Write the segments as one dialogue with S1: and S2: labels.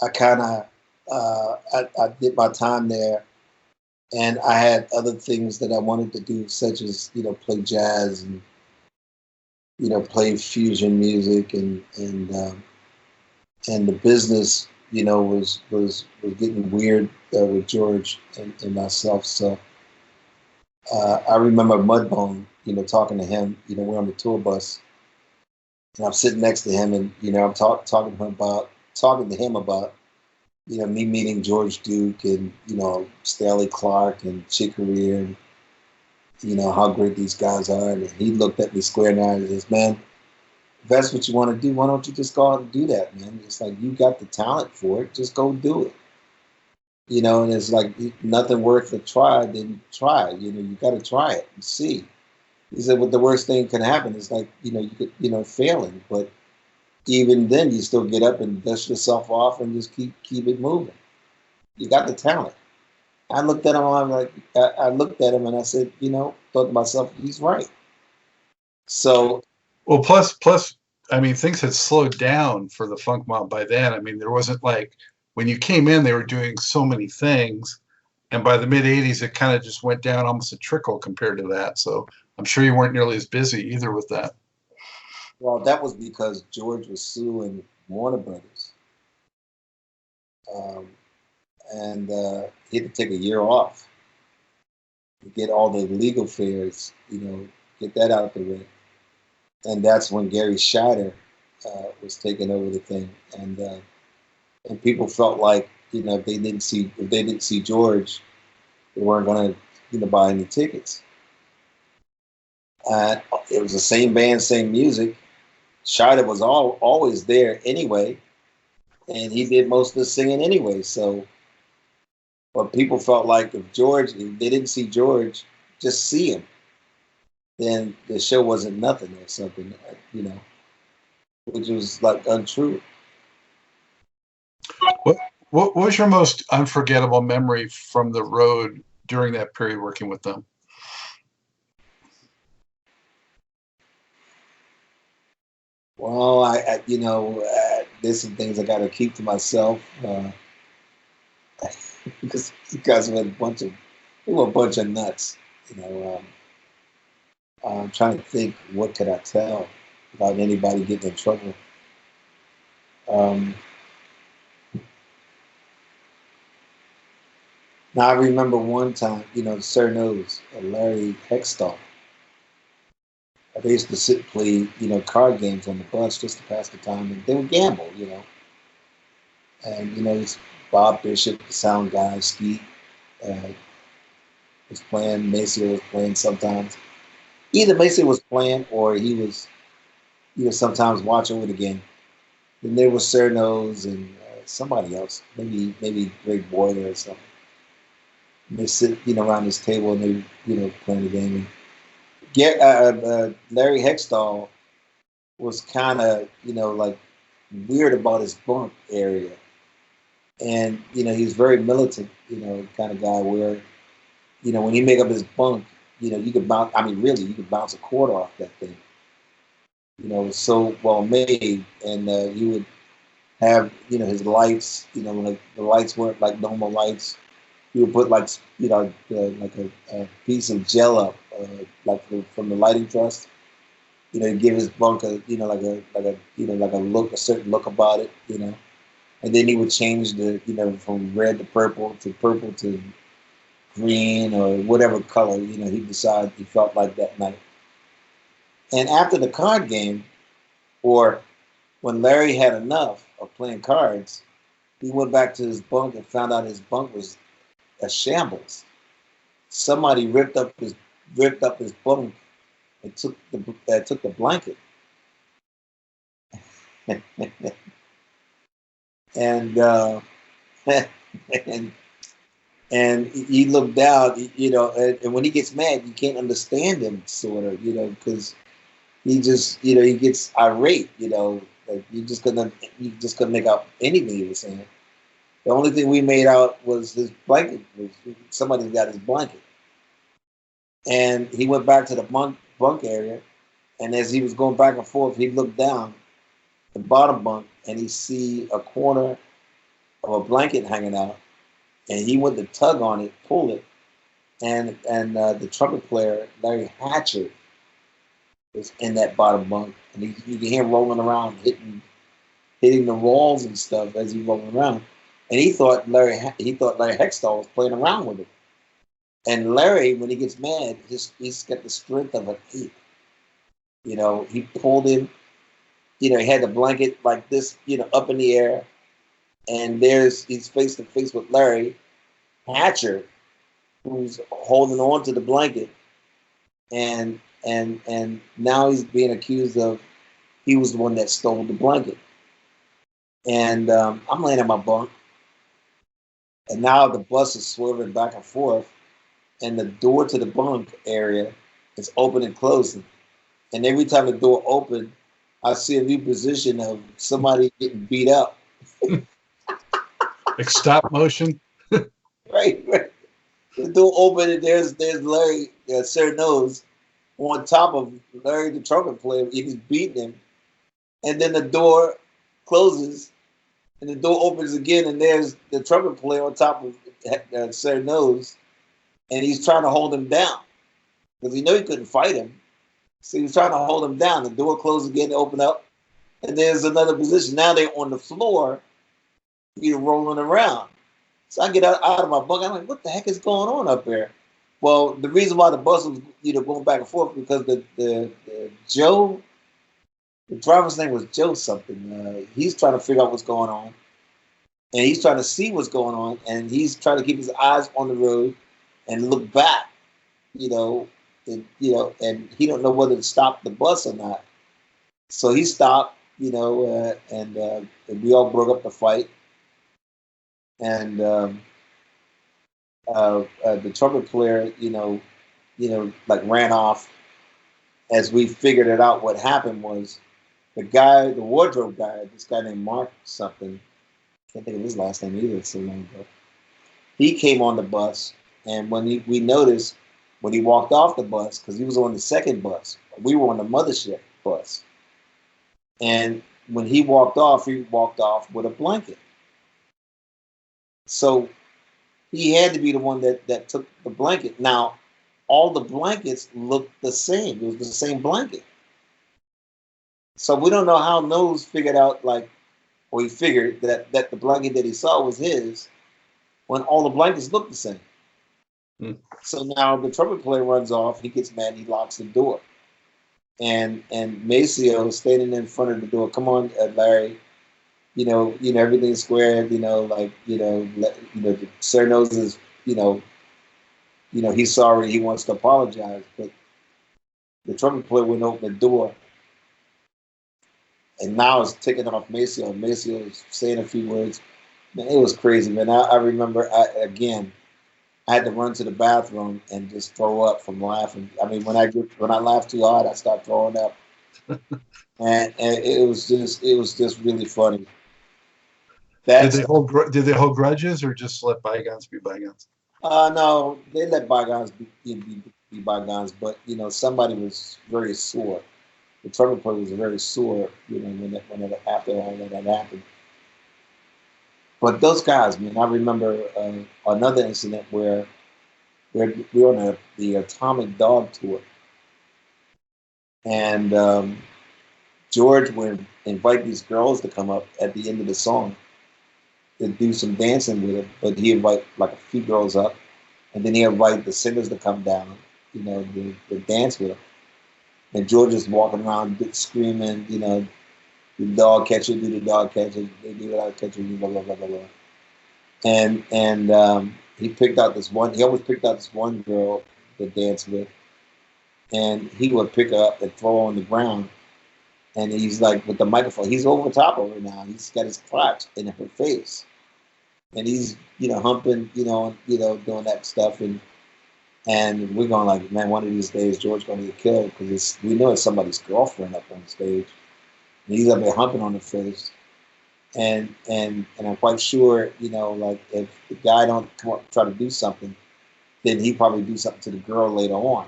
S1: I kind of I did my time there, and I had other things that I wanted to do, such as play jazz and play fusion music, and the business was getting weird with George and myself. So I remember Mudbone, talking to him. We're on the tour bus, and I'm sitting next to him, and I'm talking to him about me meeting George Duke and Stanley Clarke and Chick Corea, and how great these guys are. And he looked at me square in the eye and says, "Man, if that's what you want to do, why don't you just go out and do that, man? It's like you got the talent for it, just go do it." And it's like nothing worth a try, then try. You got to try it and see. He said, "What the worst thing can happen is like you could failing, but even then you still get up and dust yourself off and just keep it moving. You got the talent." I looked at him. I looked at him and I said, thought to myself, he's right. So,
S2: well, plus, I mean, things had slowed down for the funk mob by then. I mean, there wasn't like when you came in, they were doing so many things, and by the mid '80s, it kind of just went down almost a trickle compared to that. So I'm sure you weren't nearly as busy either with that.
S1: Well, that was because George was suing Warner Brothers, and he had to take a year off to get all the legal affairs, get that out of the way. And that's when Gary Scheider was taking over the thing, and people felt like if they didn't see George, they weren't going to buy any tickets. It was the same band, same music. Scheider was always there anyway, and he did most of the singing anyway. So, but people felt like if they didn't see George, just see him, then the show wasn't nothing or something, which was like untrue.
S2: What was your most unforgettable memory from the road during that period working with them?
S1: Well, there's some things I got to keep to myself because you guys were a bunch of nuts. I'm trying to think, what could I tell without anybody getting in trouble? Now I remember one time, Sir Knows, Larry Hextall. They used to play, card games on the bus just to pass the time, and they would gamble, And it's Bob Bishop, the sound guy, Skeet, was playing. Maceo was playing sometimes. Either Maceo was playing or he was, sometimes watching with the game. Then there was Sir Nose and somebody else, maybe Greg Boyer or something. And they sit, around this table and they, playing the game. Larry Hextall was kind of, like weird about his bunk area. And, he's very militant, kind of guy where, when he make up his bunk, you could bounce, you could bounce a quarter off that thing. It was so well made. And he would have, his lights, when the lights weren't like normal lights, he would put like, like a piece of gel up, from the lighting trust. Give his bunk a, a certain look about it, and then he would change the, from red to purple to green or whatever color, he decided he felt like that night. And after the card game, or when Larry had enough of playing cards, he went back to his bunk and found out his bunk was a shambles. Somebody ripped up his bunk and took the blanket. and and he looked down, and when he gets mad, you can't understand him, sort of, because he just, he gets irate, like you just couldn't make out anything he was saying. The only thing we made out was his blanket. Somebody got his blanket. And he went back to the bunk area, and as he was going back and forth, he looked down the bottom bunk, and he see a corner of a blanket hanging out, and he went to tug on it, pull it, and the trumpet player Larry Hatcher was in that bottom bunk, and you can hear him rolling around, hitting the walls and stuff as he's rolling around, and he thought Larry Hextall was playing around with him. And Larry, when he gets mad, he's got the strength of an ape. He pulled him. He had the blanket like this, up in the air, and he's face to face with Larry Hatcher, who's holding on to the blanket, and now he's being accused of he was the one that stole the blanket. And I'm laying in my bunk, and now the bus is swerving back and forth, and the door to the bunk area is open and closing. And every time the door opened, I see a new position of somebody getting beat up.
S2: Like stop motion.
S1: Right. The door opened, and there's Larry, Sir Nose, on top of Larry the trumpet player. He's beating him. And then the door closes, and the door opens again, and there's the trumpet player on top of Sir Nose, and he's trying to hold him down because he couldn't fight him. So he was trying to hold him down. The door closed again, open up, and there's another position. Now they're on the floor, rolling around. So I get out of my bunk. I'm like, what the heck is going on up there? Well, the reason why the bus was going back and forth because the Joe, the driver's name was Joe something. He's trying to figure out what's going on, and he's trying to see what's going on, and he's trying to keep his eyes on the road and look back, and he don't know whether to stop the bus or not. So he stopped, and we all broke up the fight. And the trumpet player, like ran off. As we figured it out, what happened was the wardrobe guy, this guy named Mark something, can't think of his last name either, it's so long ago. He came on the bus, and when we noticed when he walked off the bus, because he was on the second bus, we were on the mothership bus, and when he walked off with a blanket. So he had to be the one that took the blanket. Now, all the blankets looked the same. It was the same blanket. So we don't know how Nose figured out, he figured that the blanket that he saw was his when all the blankets looked the same. So now the trumpet player runs off. He gets mad. And he locks the door. And Maceo standing in front of the door. Come on, Larry. Everything's squared. Sir Nose is, he's sorry. He wants to apologize, but the trumpet player wouldn't open the door. And now it's ticking off Maceo. Maceo is saying a few words. Man, it was crazy, man. I remember, I had to run to the bathroom and just throw up from laughing. I mean, when I laugh too hard, I start throwing up. and it was just really funny.
S2: Did they hold grudges or just let bygones be bygones?
S1: No, they let bygones be bygones. But somebody was very sore. The trumpet player was very sore. After all that happened. But those guys, man, I remember another incident where we were on the Atomic Dog tour, and George would invite these girls to come up at the end of the song to do some dancing with him, but he'd invite like a few girls up, and then he'd invite the singers to come down, to dance with him. And George is walking around screaming, the dog catcher, do the dog catcher, they do the dog catcher, blah, blah, blah, blah, blah. And he always picked out this one girl to dance with, and he would pick her up and throw her on the ground. And he's like, with the microphone, he's over top of her now. He's got his crotch in her face. And he's, humping, doing that stuff. And we're going like, man, one of these days, George's going to get killed because we know it's somebody's girlfriend up on stage. And he's up there humping on her face. And I'm quite sure, if the guy don't come up and try to do something, then he'd probably do something to the girl later on,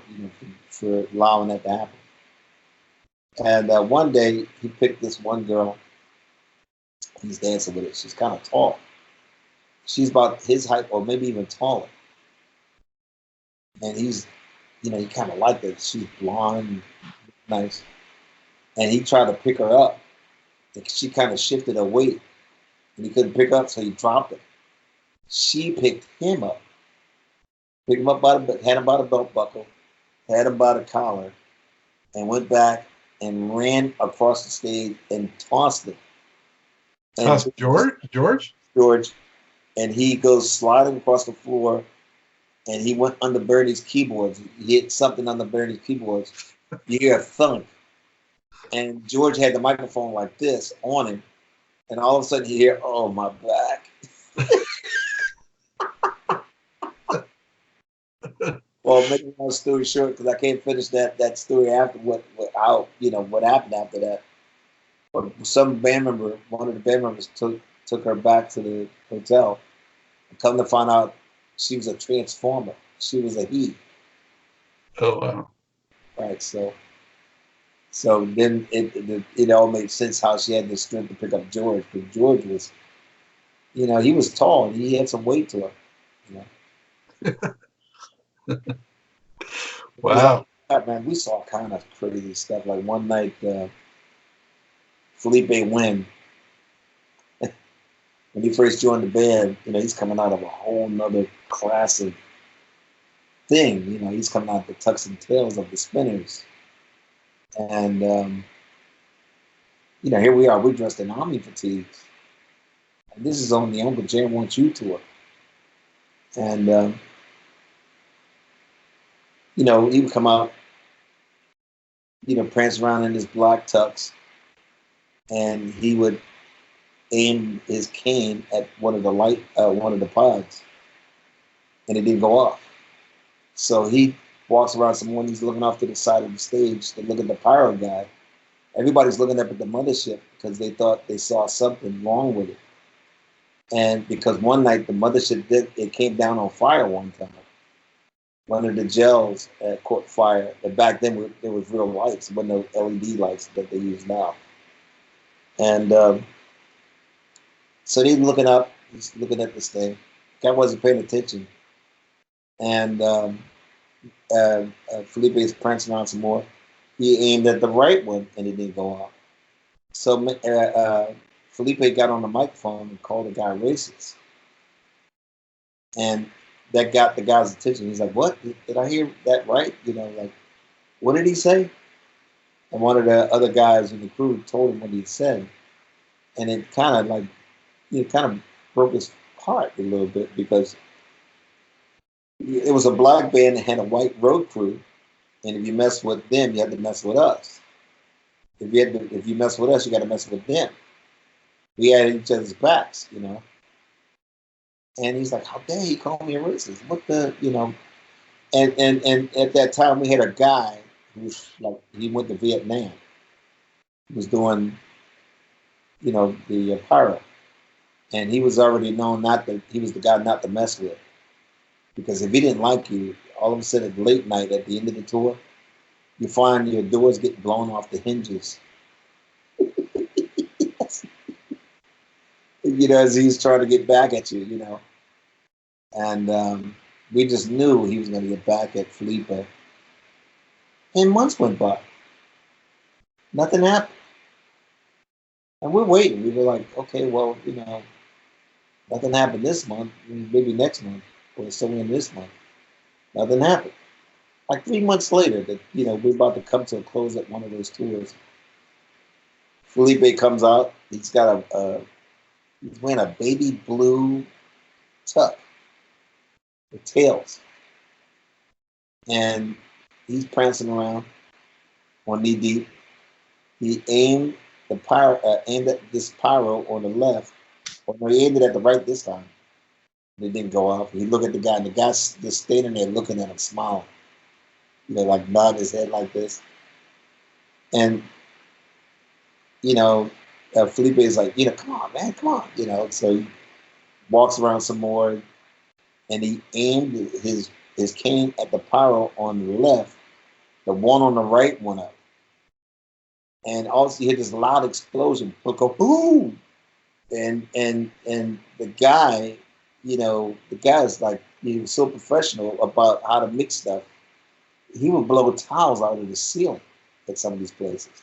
S1: for allowing that to happen. And one day he picked this one girl. He's dancing with her. She's kind of tall. She's about his height or maybe even taller. And he's, he kind of liked it. She's blonde, nice. And he tried to pick her up. She kind of shifted her weight and he couldn't pick up, so he dropped her. She picked him up, picked him up had him by the belt buckle, had him by the collar, and went back and ran across the stage and tossed him.
S2: Tossed George?
S1: George. And he goes sliding across the floor, and he went under Bernie's keyboards. He hit something under Bernie's keyboards. You hear a thunk. And George had the microphone like this on him. And all of a sudden you hear, oh, my back. Well, make a long story short, because I can't finish that story after what happened after that. But one of the band members took her back to the hotel. And come to find out, she was a transformer. She was a he.
S2: Oh, wow.
S1: Right, so then it all made sense how she had the strength to pick up George, because George was, he was tall and he had some weight to him.
S2: Wow.
S1: Man, we saw kind of crazy stuff. Like one night, Philippe Wynne, when he first joined the band, he's coming out of a whole nother classic thing. He's coming out the tucks and tails of the Spinners. And, here we are, we're dressed in army fatigues. And this is on the Uncle Jam Wants You tour. And, he would come out, prance around in his black tux, and he would aim his cane at one of the pods, and it didn't go off. So he walks around some morning, he's looking off to the side of the stage to look at the pyro guy. Everybody's looking up at the mothership because they thought they saw something wrong with it. And because one night the mothership it came down on fire one time. One of the gels caught fire. And back then there was real lights, but no LED lights that they use now. And so he's looking up, he's looking at this thing. Guy wasn't paying attention. And Felipe is prancing around some more. He aimed at the right one and it didn't go off. So Felipe got on the microphone and called the guy racist. And that got the guy's attention. He's like, what? Did I hear that right? What did he say? And one of the other guys in the crew told him what he said. And it kind of broke his heart a little bit, because it was a black band that had a white road crew. And if you mess with them, you had to mess with us. If you mess with us, you got to mess with them. We had each other's backs, And he's like, how dare he call me a racist? What the, And at that time, we had a guy who was he went to Vietnam. He was doing, the pyro. And he was already known he was the guy not to mess with. Because if he didn't like you, all of a sudden, late night at the end of the tour, you find your doors get blown off the hinges. As he's trying to get back at you, And we just knew he was going to get back at Felipe. And months went by. Nothing happened. And we're waiting. We were like, okay, well, nothing happened this month, maybe next month, or somewhere in this month. Nothing happened. Like 3 months later, that we're about to come to a close at one of those tours. Felipe comes out. He's got he's wearing a baby blue tuck with tails, and he's prancing around on knee deep. He aimed at this pyro on the left, or no, he aimed it at the right this time. It didn't go off. He looked at the guy, and the guy's just standing there looking at him, smiling. Nod his head like this. And, Felipe is like, come on, man, come on. So he walks around some more, and he aimed his cane at the pyro on the left. The one on the right went up. And also you hear this loud explosion. Go, boom! And the guy the guy's like, he was so professional about how to mix stuff. He would blow towels out of the ceiling at some of these places.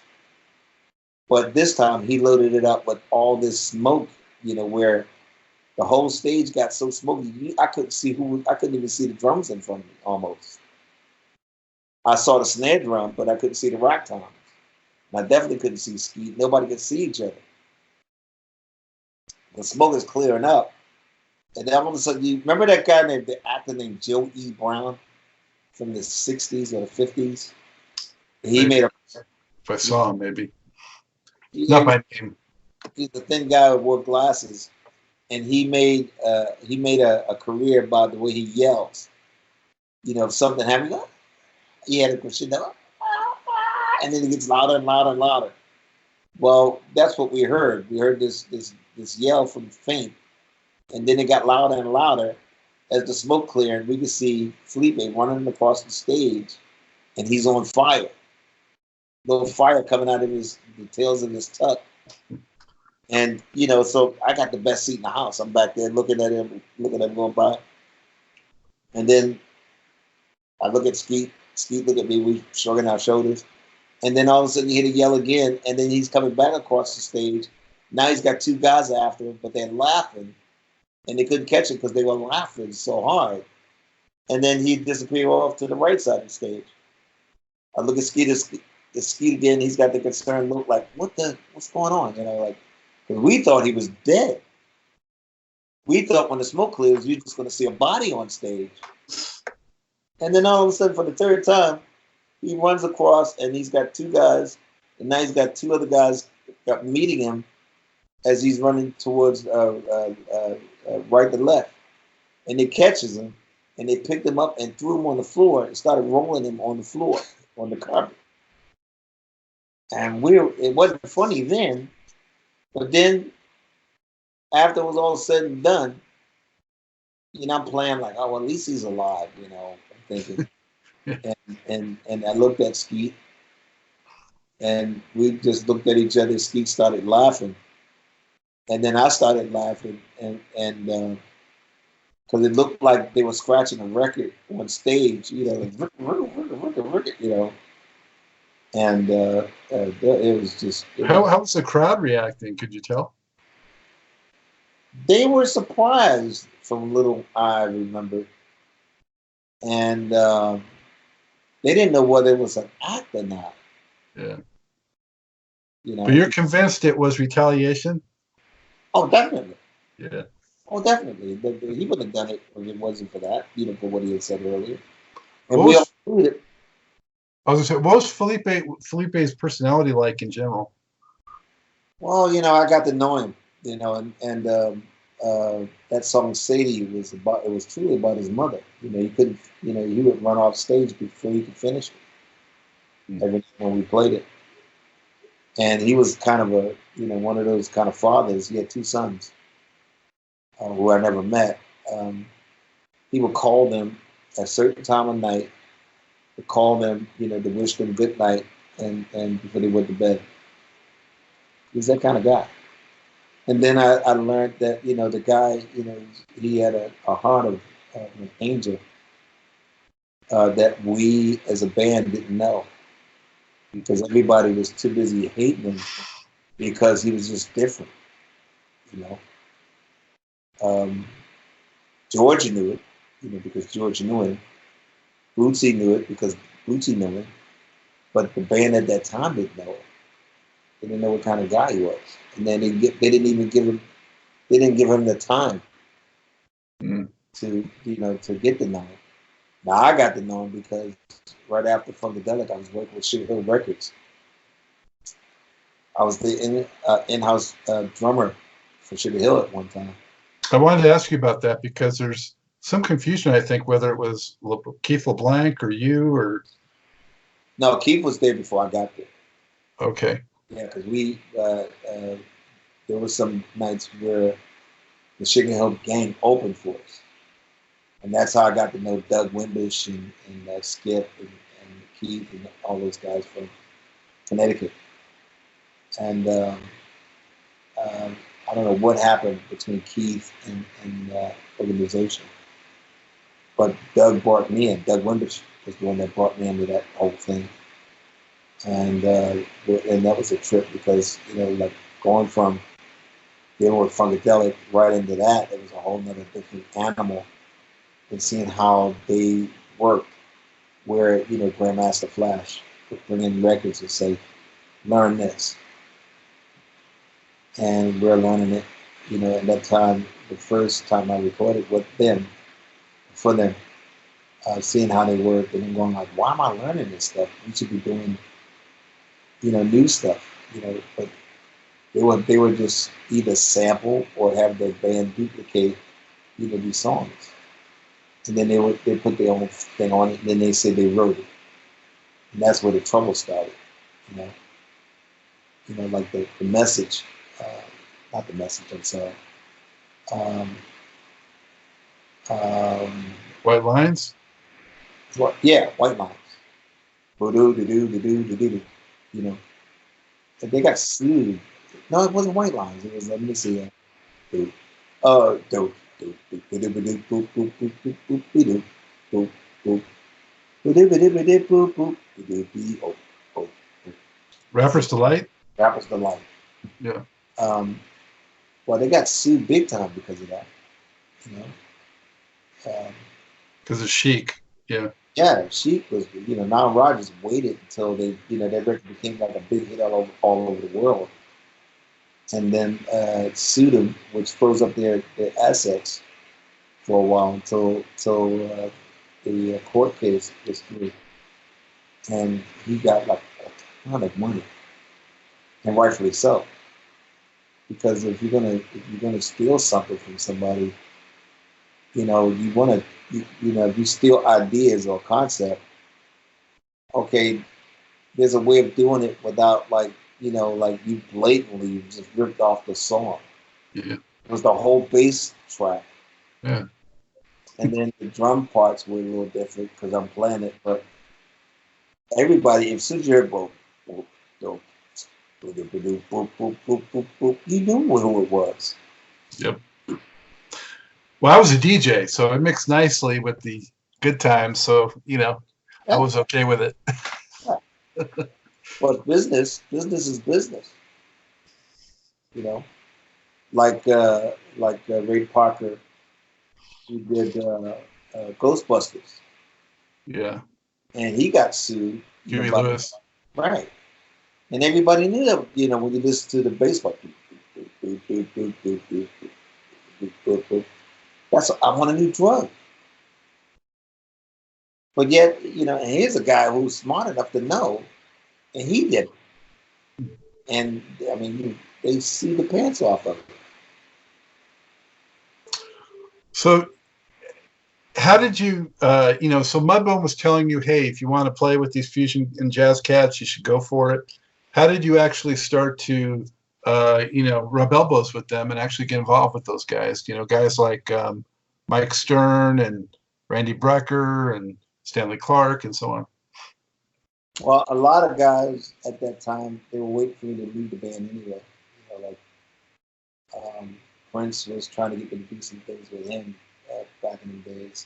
S1: But this time he loaded it up with all this smoke, where the whole stage got so smoky. I couldn't even see the drums in front of me almost. I saw the snare drum, but I couldn't see the rock toms. And I definitely couldn't see Skeet. Nobody could see each other. The smoke is clearing up. And then all of a sudden, you remember that guy the actor named Joe E. Brown from the 60s or the 50s? He made a.
S2: If I saw him, maybe.
S1: Yeah,
S2: not by name.
S1: He's a thin guy who wore glasses, and he made a career by the way he yells. If something happens, he had a crescendo, and then it gets louder and louder and louder. Well, that's what we heard. We heard this yell from faint, and then it got louder and louder as the smoke cleared. We could see Philippe running across the stage, and he's on fire. Little fire coming out of the tails of his tuck. And, so I got the best seat in the house. I'm back there looking at him going by. And then I look at Skeet. Skeet look at me. We shrugging our shoulders. And then all of a sudden you hear the yell again. And then he's coming back across the stage. Now he's got two guys after him, but they're laughing. And they couldn't catch him because they were laughing so hard. And then he disappeared off to the right side of the stage. I look at Skeet again. He's got the concerned look like, what's going on? Because we thought he was dead. We thought when the smoke clears, you're just going to see a body on stage. And then all of a sudden, for the third time, he runs across, and he's got two guys, and now he's got two other guys meeting him as he's running towards right to left. And they catches him, and they picked him up and threw him on the floor and started rolling him on the floor, on the carpet. And it wasn't funny then, but then after it was all said and done, I'm playing like, oh, well, at least he's alive, I'm thinking. and I looked at Skeet, and we just looked at each other. Skeet started laughing, and then I started laughing, and because it looked like they were scratching a record on stage, like, and it was just.
S2: How was the crowd reacting? Could you tell?
S1: They were surprised from little I remember, and they didn't know whether it was an act or not.
S2: Yeah. But you're convinced it was retaliation?
S1: Oh, definitely.
S2: Yeah.
S1: Oh, definitely. He wouldn't have done it if it wasn't for that, for what he had said earlier. And
S2: we
S1: all knew it.
S2: I was going to say, what was Felipe's personality like in general?
S1: Well, I got to know him, and that song Sadie was truly about his mother. He couldn't, he would run off stage before he could finish it. Every time when we played it. And he was kind of one of those kind of fathers. He had two sons who I never met. He would call them at a certain time of night, to call them, to wish them good night and before they went to bed. He's that kind of guy. And then I learned that, the guy, he had a heart of an angel that we as a band didn't know, because everybody was too busy hating him because he was just different, George knew it, because George knew him. Bootsy knew it because Bootsy knew him. But the band at that time didn't know it. They didn't know what kind of guy he was. And then they didn't give him the time to get to know him. Now I got to know him because right after Funkadelic, I was working with Sheehan Records. I was the in-house drummer for Sugar Hill at one time.
S2: I wanted to ask you about that because there's some confusion, I think, whether it was Keith LeBlanc or you or.
S1: No, Keith was there before I got there.
S2: Okay.
S1: Yeah, because there were some nights where the Sugar Hill gang opened for us. And that's how I got to know Doug Wimbish and Skip and Keith and all those guys from Connecticut. And I don't know what happened between Keith and organization. But Doug brought me in. Doug Wimbish was the one that brought me into that whole thing. And that was a trip because, like going from dealing with Funkadelic right into that, it was a whole nother different animal. And seeing how they worked, where, Grandmaster Flash would bring in records and say, learn this. And we're learning it, at that time, the first time I recorded with them, for them, seeing how they worked and then going like, why am I learning this stuff? We should be doing, new stuff, but they would just either sample or have their band duplicate, these songs. And then they put their own thing on it, and then they say they wrote it. And that's where the trouble started, like the message, not the message, I'm sorry.
S2: White Lines?
S1: Yeah, White Lines. Boo-doo-doo-doo-doo-doo-doo-doo. And they got sued. No, it wasn't White Lines. It was, let me see. Do do do do do do do do boop boop boop boop boop boop boop boop boop do do do do boop boop do do oh oh.
S2: Rapper's Delight?
S1: Rapper's Delight.
S2: Yeah.
S1: Well, they got sued big time because of that.
S2: Because of Chic. Yeah.
S1: Yeah, Sheik was, Nile Rodgers waited until they, that record became like a big hit all over the world. And then sued him, which froze up their assets for a while until the court case was through. And he got like a ton of money. And rightfully so. Because if you're gonna steal something from somebody, you want to, if you steal ideas or concept, okay, there's a way of doing it without like you blatantly just ripped off the song.
S2: Yeah.
S1: It was the whole bass track.
S2: Yeah.
S1: And then the drum parts were a little different because I'm playing it, but everybody, as soon as you heard boop, boop, boop, boop, boop, boop, boop, boop, boop, you knew who it was.
S2: Yep. Well, I was a DJ, so it mixed nicely with the good times. So, I was okay with it.
S1: But business is business. Like Ray Parker, who did Ghostbusters.
S2: Yeah.
S1: And he got sued.
S2: Huey Lewis.
S1: Right. And everybody knew that, when you listen to the bass, like, that's, I want a new drug. But yet, and here's a guy who's smart enough to know, and he did it. And, I mean, they see the pants off of it.
S2: So, how did you, so Mudbone was telling you, hey, if you want to play with these fusion and jazz cats, you should go for it. How did you actually start to, rub elbows with them and actually get involved with those guys? Guys like Mike Stern and Randy Brecker and Stanley Clarke and so on.
S1: Well, a lot of guys at that time, they were waiting for me to leave the band anyway. Prince was trying to get me to do some things with him back in the days.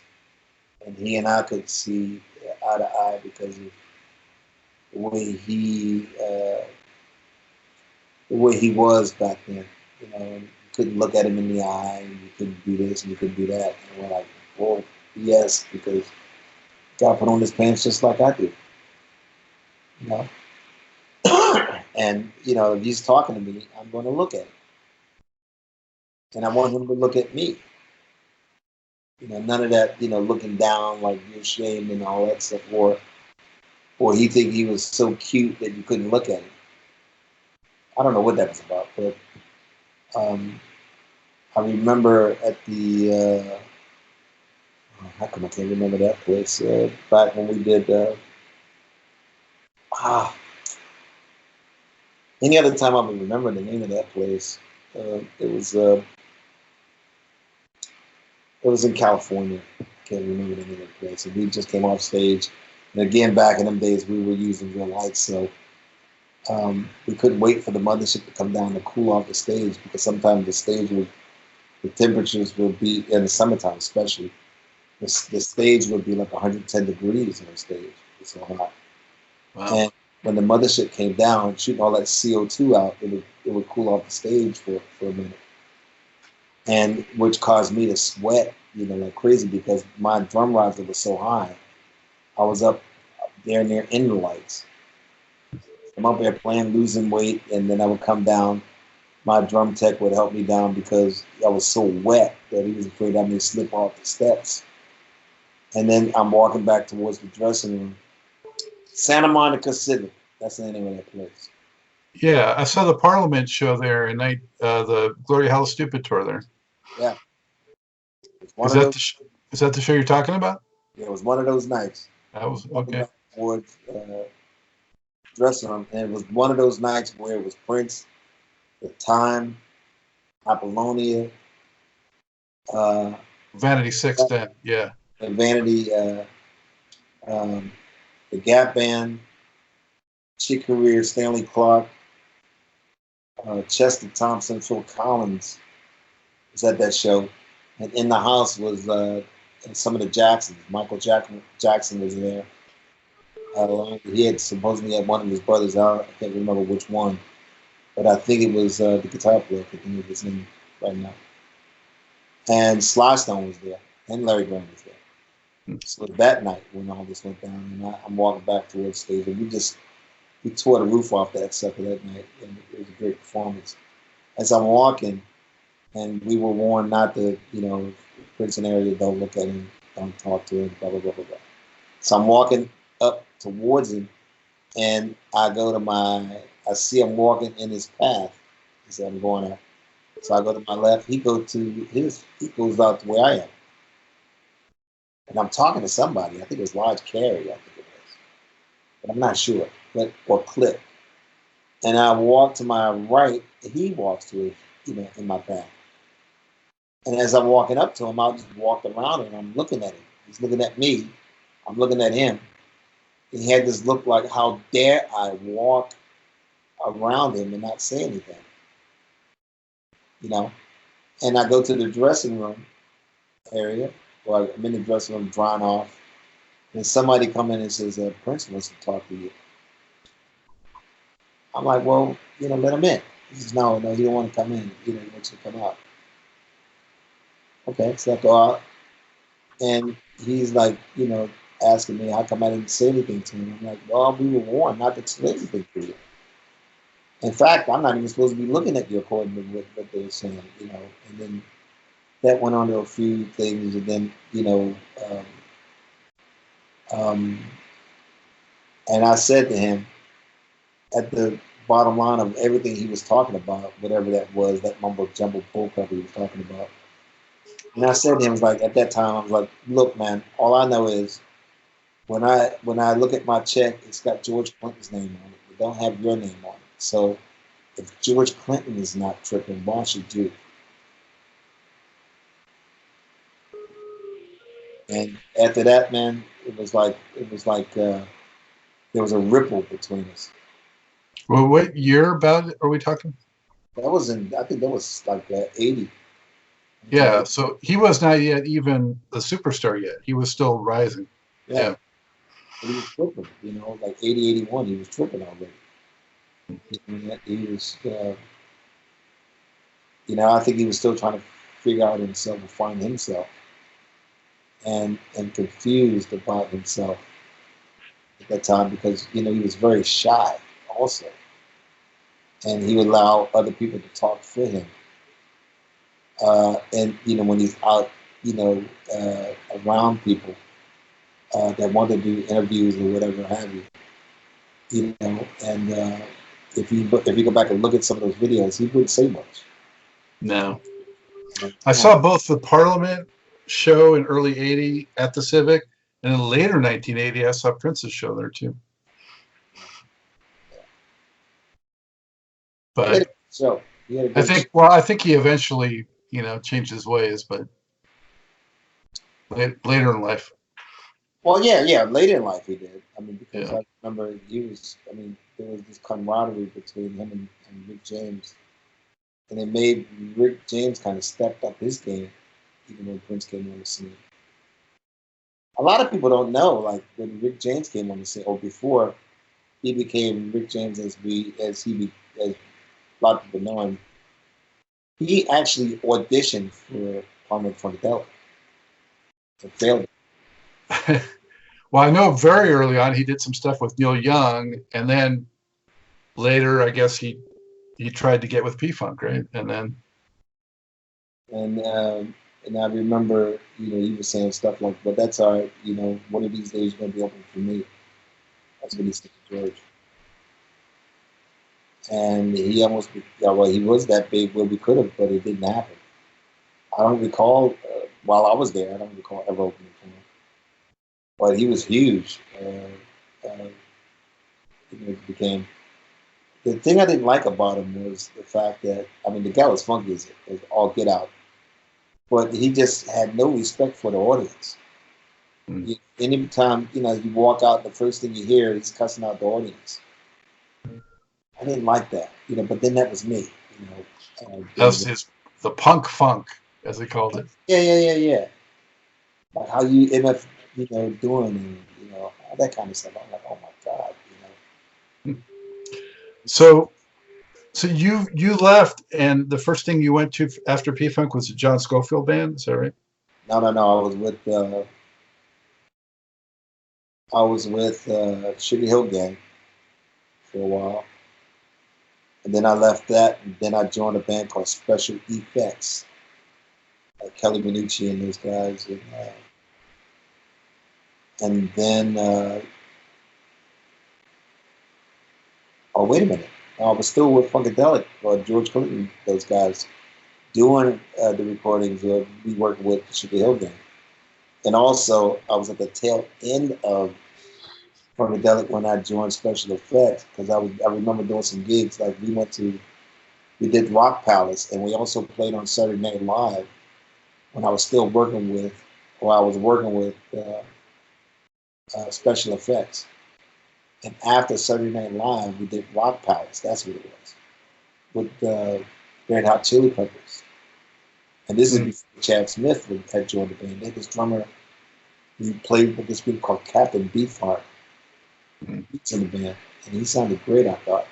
S1: And he and I could see eye to eye because of the way he was back then. And you couldn't look at him in the eye, and you couldn't do this, and you couldn't do that. And we're like, well, yes, because God put on his pants just like I do. And, if he's talking to me, I'm going to look at him. And I want him to look at me. None of that, looking down like you're ashamed and all that stuff. Or he think he was so cute that you couldn't look at him. I don't know what that was about, but I remember at the, how come I can't remember that place? Back when we did, any other time I would remember the name of that place. It was in California. I can't remember the name of the place. And we just came off stage. And again, back in them days, we were using real lights, so we couldn't wait for the mothership to come down to cool off the stage because sometimes the stage would The temperatures would be in the summertime, especially. The stage would be like 110 degrees on the stage. It's so hot.
S2: Wow.
S1: And when the mothership came down, shooting all that CO2 out, it would cool off the stage for a minute, and which caused me to sweat, like crazy because my drum riser was so high. I was up there near in the lights. I'm up there playing, losing weight, and then I would come down. My drum tech would help me down because I was so wet that he was afraid I may slip off the steps. And then I'm walking back towards the dressing room. Santa Monica Civic. That's the name of that place.
S2: Yeah, I saw the Parliament show there, and the Gloria Hell Stupid tour there.
S1: Yeah.
S2: Is that the show you're talking about?
S1: Yeah, it was one of those nights.
S2: That was okay.
S1: Towards dressing room, and it was one of those nights where it was Prince, The Time, Apollonia,
S2: Vanity Six, then, yeah.
S1: And Vanity, the Gap Band, Chick Corea, Stanley Clarke, Chester Thompson, Phil Collins was at that show, and in the house was some of the Jacksons. Michael Jackson was there. He had supposedly had one of his brothers out. I can't remember which one, but I think it was the guitar player. I think it was him right now. And Sly Stone was there, and Larry Graham was there. So that night when all this went down, and I'm walking back towards stage, and we tore the roof off that sucker that night, and it was a great performance. As I'm walking, and we were warned not to, Prince and area, don't look at him, don't talk to him, blah, blah, blah, blah, blah. So I'm walking up towards him, and I see him walking in his path. He said, I'm going up. So I go to my left, he goes out to where I am. And I'm talking to somebody, I think it was Lodge Carey, I think it was. But I'm not sure, or Clip. And I walk to my right, and he walks to it, in my path. And as I'm walking up to him, I'll just walk around and I'm looking at him. He's looking at me. I'm looking at him. And he had this look like, how dare I walk around him and not say anything? And I go to the dressing room area, or I'm in the dressing room drying off, and somebody come in and says, Prince wants to talk to you. I'm like, well, let him in. He says, no, he don't want to come in. He wants to come out. Okay, so I go out, and he's like, asking me how come I didn't say anything to him. I'm like, well, we were warned not to say anything to you. In fact, I'm not even supposed to be looking at you according to what they're saying, And then that went on to a few things, and then, and I said to him, at the bottom line of everything he was talking about, whatever that was, that mumbo jumbo bullcrap he was talking about. And I said to him, at that time, I was like, look, man, all I know is when I look at my check, it's got George Clinton's name on it. It don't have your name on it. So if George Clinton is not tripping, why should you? And after that, man, it was like there was a ripple between us.
S2: Well, what year about are we talking?
S1: I think that was like 80.
S2: Yeah, so he was not yet even a superstar yet. He was still rising. Yeah.
S1: He was tripping, like 80, 81, he was tripping already. He was, I think he was still trying to figure out himself and find himself, and confused about himself at that time because, he was very shy also. And he would allow other people to talk for him. And, when he's out, around people that want to do interviews or whatever have you, and if you go back and look at some of those videos, he wouldn't say much.
S2: No. I saw both the Parliament show in early 80 at the Civic, and in later 1980, I saw Prince's show there too. But I think he eventually, changed his ways, but later in life.
S1: Well, yeah, later in life he did. Because I remember there was this camaraderie between him and Rick James. and it made Rick James kind of stepped up his game, even when Prince came on the scene. A lot of people don't know, like when Rick James came on the scene, or before he became Rick James as a lot of people know him, he actually auditioned for Palmer Funkadelic and failed.
S2: Well, I know very early on he did some stuff with Neil Young, and then later, I guess he tried to get with P-Funk, right? And then
S1: and I remember, he was saying stuff like, "But that's all right, one of these days you're gonna be open for me." That's what he said to George. And he almost, well, he was that big where we could have, but it didn't happen. I don't recall, while I was there, I don't recall ever opening for him. But he was huge. It became, the thing I didn't like about him was the fact that, I mean, the guy was funky as all get out, but he just had no respect for the audience. Anytime, you walk out, the first thing you hear is cussing out the audience. I didn't like that, but then that was me,
S2: that's the punk funk, as they called it.
S1: Yeah. Like how you end up, doing, and, all that kind of stuff. I'm like, oh my God,
S2: So you left, and the first thing you went to after P-Funk was the John Scofield band. Is that right?
S1: No. I was with Sugar Hill Gang for a while, and then I left that, and then I joined a band called Special Effects, like Kelly Minucci and those guys, and then oh wait a minute, I was still with Funkadelic or George Clinton, those guys, doing the recordings. We worked with Sugar Hill Gang. And also, I was at the tail end of Funkadelic when I joined Special Effects, because I remember doing some gigs. Like we did Rock Palace, and we also played on Saturday Night Live when I was still working with Special Effects. And after Saturday Night Live, we did Rock Palace. That's what it was, with Red Hot Chili Peppers. And this is before Chad Smith had joined the band. They had this drummer. He played with this group called Captain Beefheart. He's in the band, and he sounded great, I thought.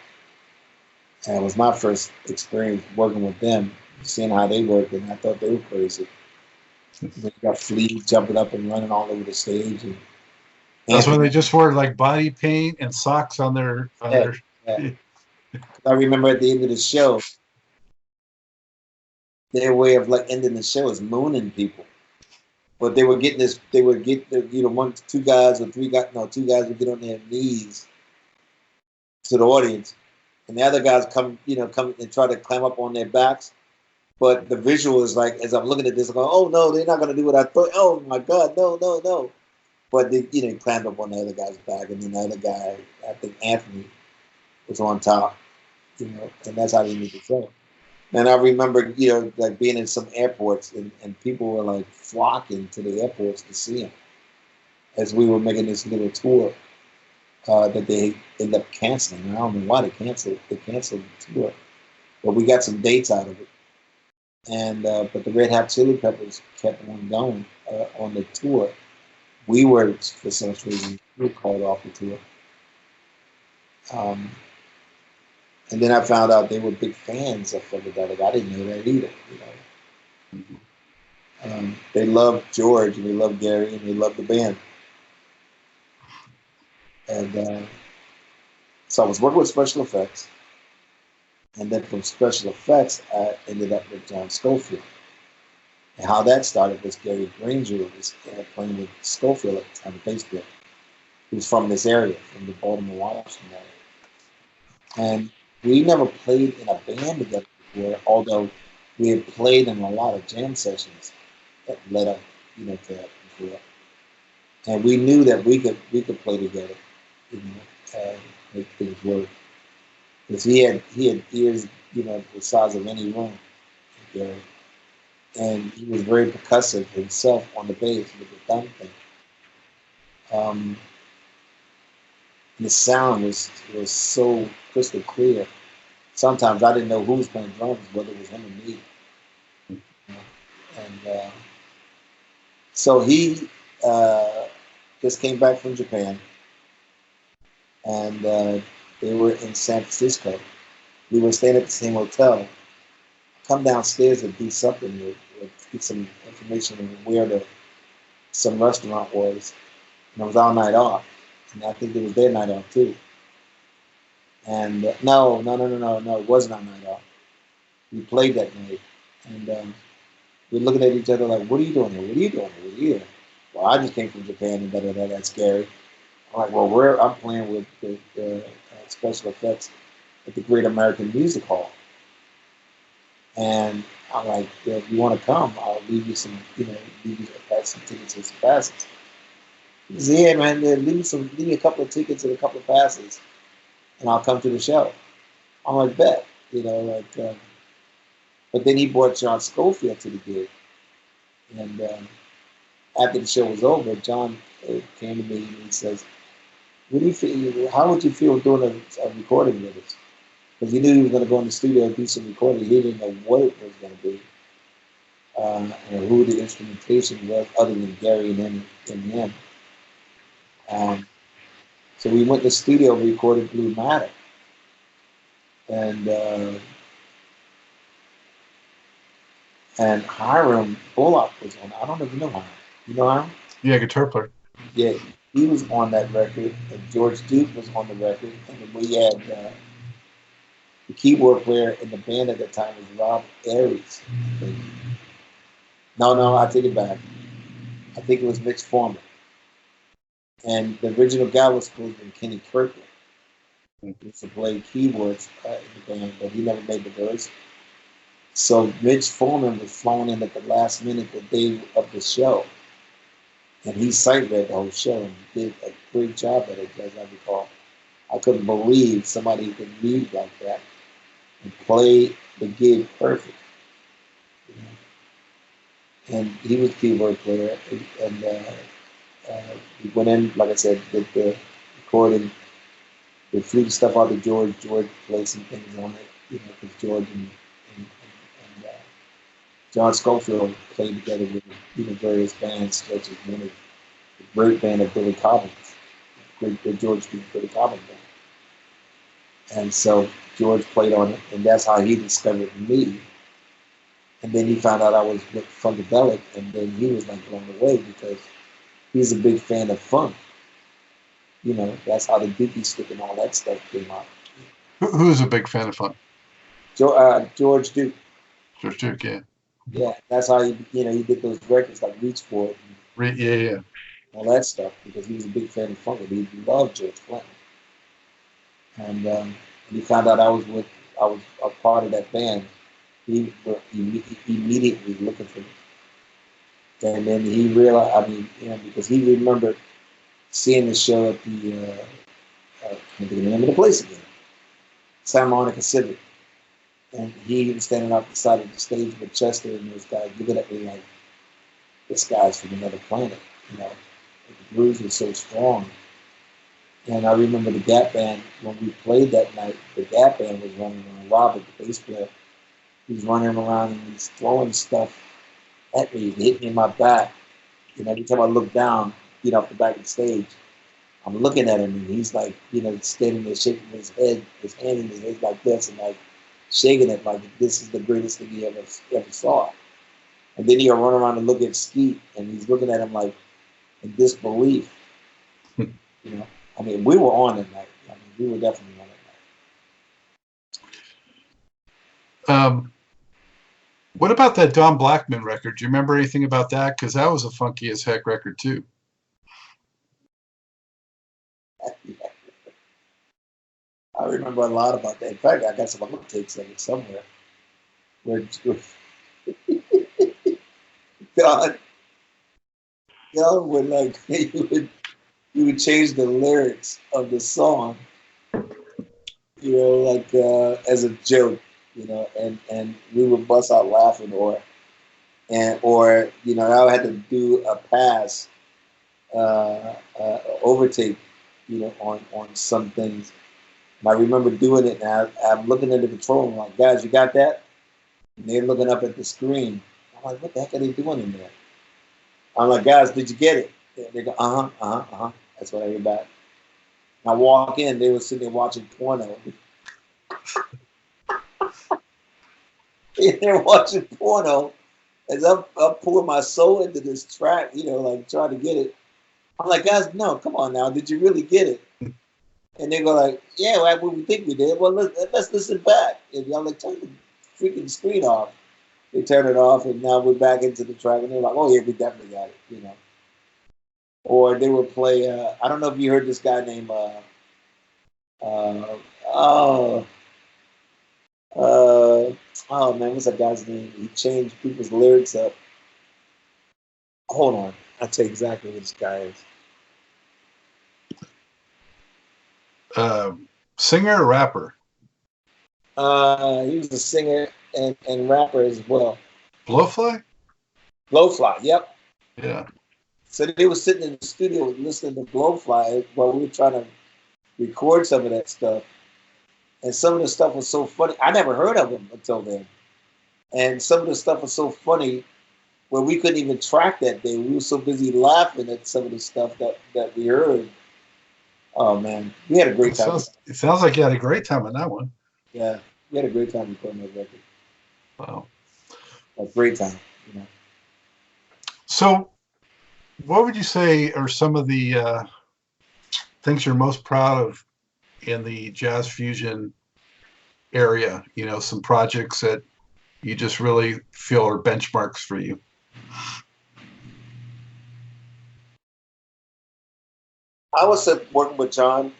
S1: And it was my first experience working with them, seeing how they worked, and I thought they were crazy. They got Flea jumping up and running all over the stage. And
S2: that's when they just wore like body paint and socks on their.
S1: Yeah. I remember at the end of the show, their way of like ending the show is mooning people. But they would get two guys would get on their knees to the audience, and the other guys come and try to climb up on their backs. But the visual is like, as I'm looking at this, I'm going, oh no, they're not going to do what I thought. Oh my God, no. But they, climbed up on the other guy's back, and then the other guy, I think Anthony, was on top, and that's how they ended the show. And I remember, like being in some airports, and people were like flocking to the airports to see him as we were making this little tour that they ended up canceling. I don't know why they canceled. They canceled the tour, but we got some dates out of it. And but the Red Hot Chili Peppers kept on going on the tour. We were, for some reason, called off the tour. And then I found out they were big fans of Funkadelic. I didn't know that either. They loved George, and they loved Gary, and they loved the band. And so I was working with Special Effects, and then from Special Effects, I ended up with John Scofield. And how that started was Gary Granger was playing with Scofield at the time, the bass player, who's from this area, from the Baltimore, Washington area. And we never played in a band together before, although we had played in a lot of jam sessions that led up, to that before. And we knew that we could play together, make things work. Because he had ears, the size of any room, and he was very percussive himself on the bass with the thumb thing. The sound was so crystal clear. sometimes I didn't know who was playing drums, whether it was him or me. You know? And so he uh, just came back from Japan, and they were in San Francisco. We were staying at the same hotel. Come downstairs and do something or get some information on where some restaurant was. And it was our night off. And I think it was their night off too. And no, it wasn't our night off. We played that night. And we're looking at each other like, what are you doing here? What are you doing here? What are you doing? Well, I just came from Japan and that's scary. I'm like, well, I'm playing with the special effects at the Great American Music Hall. And I'm like, if you want to come, I'll leave you some, leave you some tickets and some passes. He said, yeah, man, leave me a couple of tickets and a couple of passes, and I'll come to the show. I'm like, bet, but then he brought John Scofield to the gig. And after the show was over, John came to me and he says, what do you feel, how would you feel doing a recording with us? Because he knew he was going to go in the studio and do some recording. He didn't know what it was going to be, and who the instrumentation was, other than Gary and him. So we went to the studio and recorded Blue Matter. And Hiram Bullock was on. I don't even know Hiram. You know Hiram?
S2: Yeah, guitar player.
S1: Yeah, he was on that record, and George Duke was on the record, and then we had the keyboard player in the band at that time was Rob Aries. No, I take it back. I think it was Mitch Foreman. And the original guy was supposed to be Kenny Kirkland. He used to play keyboards in the band, but he never made the verse. So Mitch Foreman was flown in at the last minute the day of the show. And he sight read the whole show and did a great job at it, as I recall. I couldn't believe somebody could read like that and play the gig perfect. And he was a keyboard player, and we went in, like I said, did the recording. We flew the stuff out to George. George played some things on it, because George and John Scofield played together with various bands, such as one of the great band of Billy Cobbins, the George Duke Billy Cobbins band. And so George played on it, and that's how he discovered me. And then he found out I was with Funkadelic, and then he was like blown away because he's a big fan of funk. That's how the Dookie Stick and all that stuff came out.
S2: Who's a big fan of funk?
S1: George Duke.
S2: George Duke, yeah.
S1: Yeah, that's how he did those records like Reach For It.
S2: Yeah.
S1: All that stuff because he was a big fan of funk. He loved George Clinton. And he found out I was a part of that band. He immediately looking for me. And then he realized, because he remembered seeing the show at the, I can't think of the name of the place again, Santa Monica Civic. And he was standing out the side of the stage with Chester and those guys looking at me like, this guy's from another planet, The grooves were so strong. And I remember the Gap Band, when we played that night, the Gap Band was running around. Robert, the bass player, he was running around and he's throwing stuff at me, hitting me in my back. Every time I look down, off the back of the stage, I'm looking at him and he's like, standing there shaking his head, his hand in his head like this and like shaking it like this is the greatest thing he ever saw. And then he'll run around and look at Skeet and he's looking at him like in disbelief. We were on that night. We were definitely on
S2: that night. What about that Don Blackman record? Do you remember anything about that? Because that was a funky as heck record too.
S1: I remember a lot about that. In fact, I got some outtakes of it somewhere. Where Don would like he would change the lyrics of the song, as a joke, and we would bust out laughing, or I had to do a pass, overtake, on some things, And I remember doing it, and I'm looking at the control room like, guys, you got that? And they're looking up at the screen. I'm like, what the heck are they doing in there? I'm like, guys, did you get it? And they go, uh-huh, uh-huh, uh-huh. That's what I hear back. And I walk in, they were sitting there watching porno. They're watching porno as I'm pouring my soul into this track, like trying to get it. I'm like, guys, no, come on now. Did you really get it? And they go like, yeah, well, we think we did. Well, let's listen back. And y'all like, turn the freaking screen off. They turn it off, and now we're back into the track. And they're like, oh, yeah, we definitely got it, Or they would play, I don't know if you heard this guy named, oh, oh, man, what's that guy's name? He changed people's lyrics up. Hold on. I'll tell you exactly what this guy is.
S2: Singer or rapper?
S1: He was a singer and rapper as well.
S2: Blowfly?
S1: Blowfly, yep.
S2: Yeah.
S1: So they were sitting in the studio listening to Blowfly while we were trying to record some of that stuff. And some of the stuff was so funny. I never heard of him until then. And some of the stuff was so funny where we couldn't even track that day. We were so busy laughing at some of the stuff that we heard. Oh, man. We had a great time.
S2: It sounds like you had a great time on that one.
S1: Yeah. We had a great time recording that record.
S2: Wow.
S1: A great time,
S2: So, what would you say are some of the things you're most proud of in the jazz fusion area? Some projects that you just really feel are benchmarks for you.
S1: I was working with John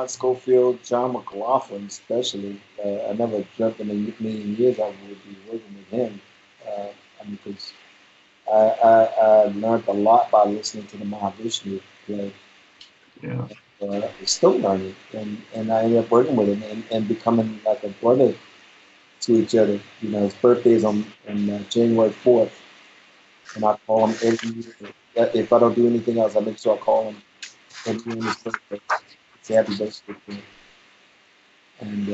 S1: Scofield, John McLaughlin especially. I never dreamt in a million years I would be working with him. Because I learned a lot by listening to the Mahavishnu play.
S2: Yeah.
S1: Still learning, and I ended up working with him and becoming like a brother to each other. His birthday is on January 4th, and I call him every year. If I don't do anything else, I make sure I call him every year on his birthday. Say happy birthday to him. And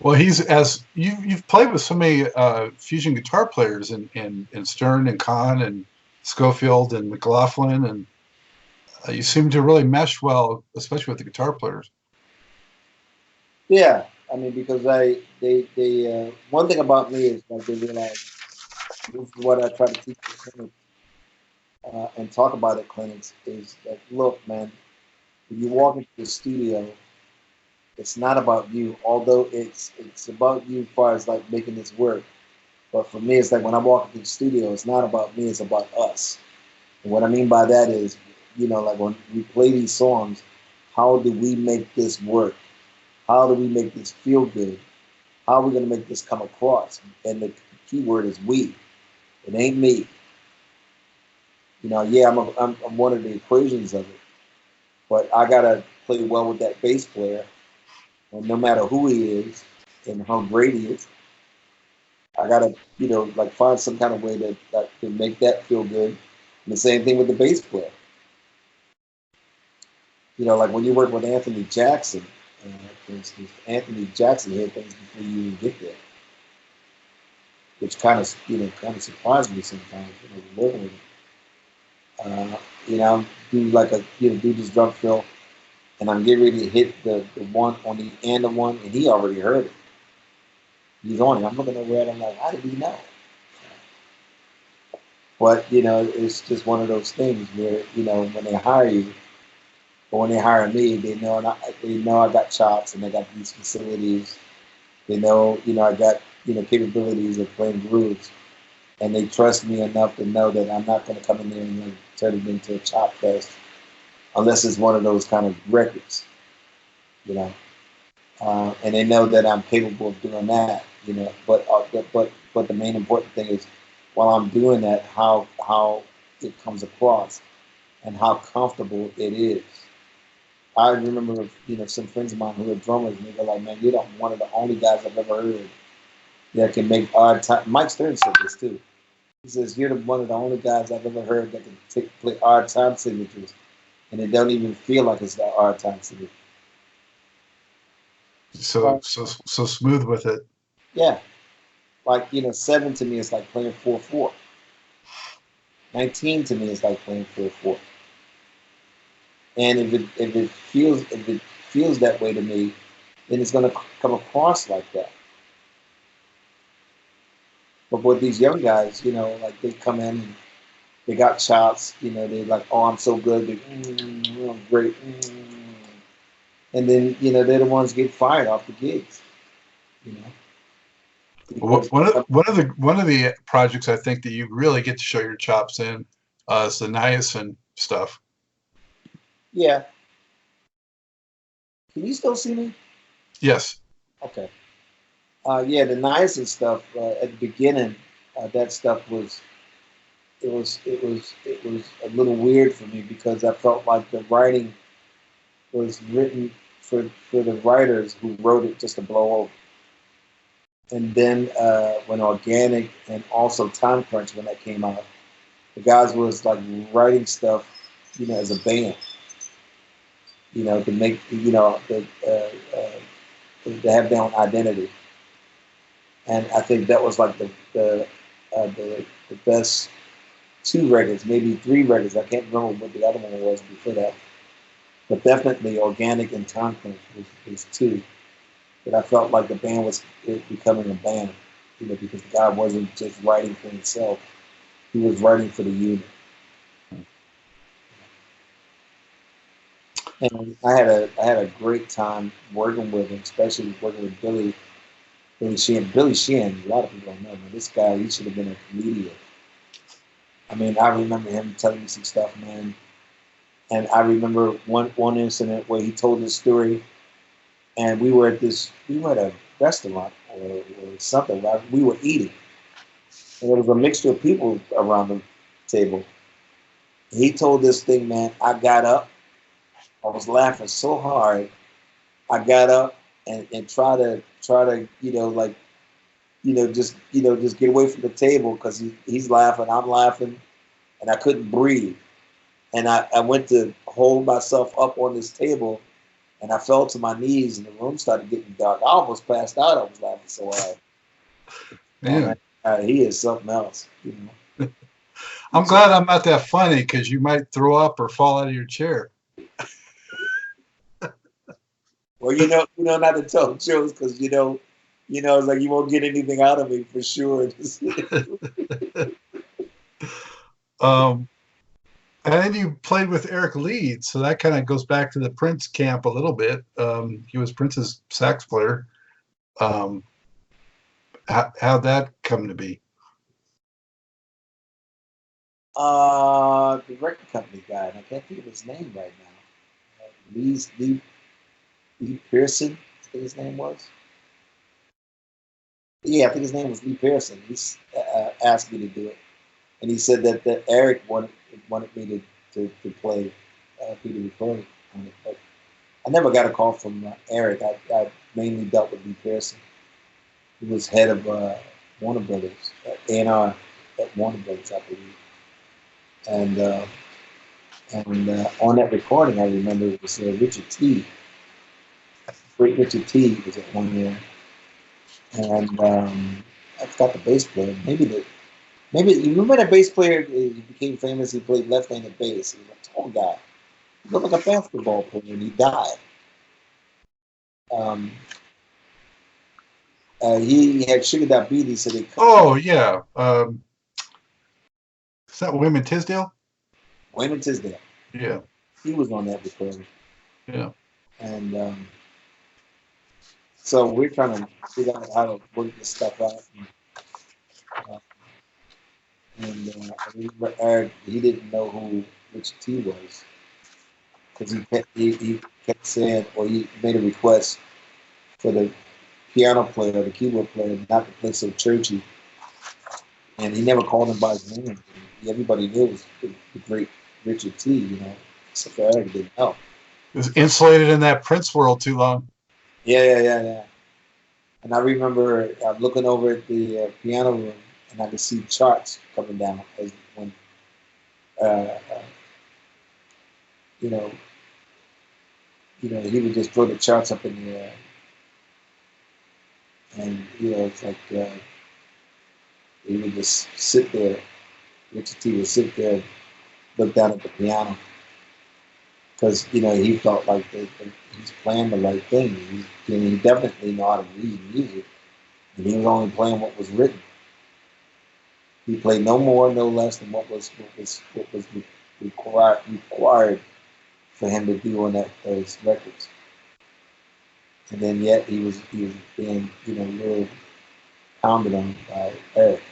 S2: well, he's as you've played with so many fusion guitar players in Stern and Kahn and Scofield and McLaughlin, and you seem to really mesh well, especially with the guitar players.
S1: Yeah, I mean, because they one thing about me is like they realize this is what I try to teach the clinics and talk about at clinics is that look, man, when you walk into the studio, it's not about you, although it's about you as far as like making this work. But for me, it's like when I walk into the studio, it's not about me, it's about us. And what I mean by that is, like when we play these songs, how do we make this work? How do we make this feel good? How are we going to make this come across? And the key word is we. It ain't me. Yeah, I'm one of the equations of it. But I got to play well with that bass player. And no matter who he is and how great he is, I got to, like find some kind of way to make that feel good. And the same thing with the bass player. Like when you work with Anthony Jackson, for instance, Anthony Jackson had things before you even get there, which kind of surprised me sometimes. Working with him. Do this drum fill, and I'm getting ready to hit the one on the end of one, and he already heard it. He's on it. I'm looking over at him like, how did he know? But it's just one of those things where when they hire you. But when they hire me, they know I got chops and I got these facilities. They know, I got, capabilities of playing grooves. And they trust me enough to know that I'm not going to come in there and turn it into a chop fest unless it's one of those kind of records, And they know that I'm capable of doing that, But the main important thing is while I'm doing that, how it comes across and how comfortable it is. I remember, some friends of mine who are drummers, and they go like, man, you're one of the only guys I've ever heard that can make odd time. Mike Stern said this too. He says, you're one of the only guys I've ever heard that can play odd time signatures, and it don't even feel like it's that odd time signature.
S2: So smooth with it.
S1: Yeah, like 7 to me is like playing 4/4. 19 to me is like playing 4/4. And if it feels that way to me, then it's gonna come across like that. But with these young guys, like they come in and they got chops, they're like, oh, I'm so good, I'm great, and then they're the ones get fired off the gigs, you know. Because
S2: One of the projects I think that you really get to show your chops in is the Niacin stuff.
S1: yeah, can you still see me?
S2: Yes.
S1: Okay. Yeah, the niacin stuff at the beginning, that stuff was a little weird for me because I felt like the writing was written for the writers who wrote it just to blow over. And then when Organic and also Time Crunch, when that came out, the guys was like writing stuff, as a band, to make, to have their own identity. And I think that was like the best 2 records, maybe 3 records. I can't remember what the other one was before that, but definitely Organic and Time Crunch was 2. But I felt like the band was becoming a band, because the guy wasn't just writing for himself; he was writing for the unit. And I had a great time working with him, especially working with Billy Sheehan. Billy Sheehan, a lot of people don't know, man. This guy, he should have been a comedian. I mean, I remember him telling me some stuff, man. And I remember one incident where he told this story, and we were at a restaurant or something, right? We were eating, and there was a mixture of people around the table. He told this thing, man. I got up. I was laughing so hard. I got up and try to like just get away from the table because he's laughing, I'm laughing, and I couldn't breathe. And I went to hold myself up on this table, and I fell to my knees, and the room started getting dark. I almost passed out. I was laughing so hard. Oh,
S2: Yeah.
S1: man, he is something else.
S2: I'm glad I'm not that funny because you might throw up or fall out of your chair.
S1: Well, not to tell jokes because it's like you won't get anything out of me for sure.
S2: And then you played with Eric Leeds, so that kind of goes back to the Prince camp a little bit. He was Prince's sax player. How'd that come to be?
S1: The record company guy, and I can't think of his name right now. Lee Pearson, I think his name was. Yeah, I think his name was Lee Pearson. He asked me to do it, and he said that Eric wanted me to play through the recording on it, but I never got a call from Eric. I mainly dealt with Lee Pearson. He was head of Warner Brothers, A&R at Warner Brothers, I believe. And on that recording, I remember it was Richard T. Great Richard T. was at one year, and I forgot the bass player. Maybe you remember that bass player? He became famous. He played left-handed bass. He was a tall guy. He looked like a basketball player, and he died. He had sugar diabetes, so they cut.
S2: Oh yeah, is that Wayman Tisdale?
S1: Wayman Tisdale.
S2: Yeah,
S1: He was on that recording,
S2: yeah.
S1: and so we're trying to figure out how to work this stuff out. Uh, I remember Eric, he didn't know who Richard T was because he kept saying, or he made a request for the piano player, the keyboard player, not to play so churchy, and he never called him by his name. Everybody knew it was the great Richard T. Except for Eric didn't know.
S2: It was insulated in that Prince world too long.
S1: Yeah. And I remember looking over at the piano room, and I could see charts coming down as when, uh, uh, you know, he would just throw the charts up in the air. and it's like he would just sit there. Richard T would sit there, and look down at the piano, because he felt like that he's playing the right thing. He definitely know how to read music, and he was only playing what was written. He played no more, no less than what was required for him to do on those records. And then yet he was being really pounded on by Eric.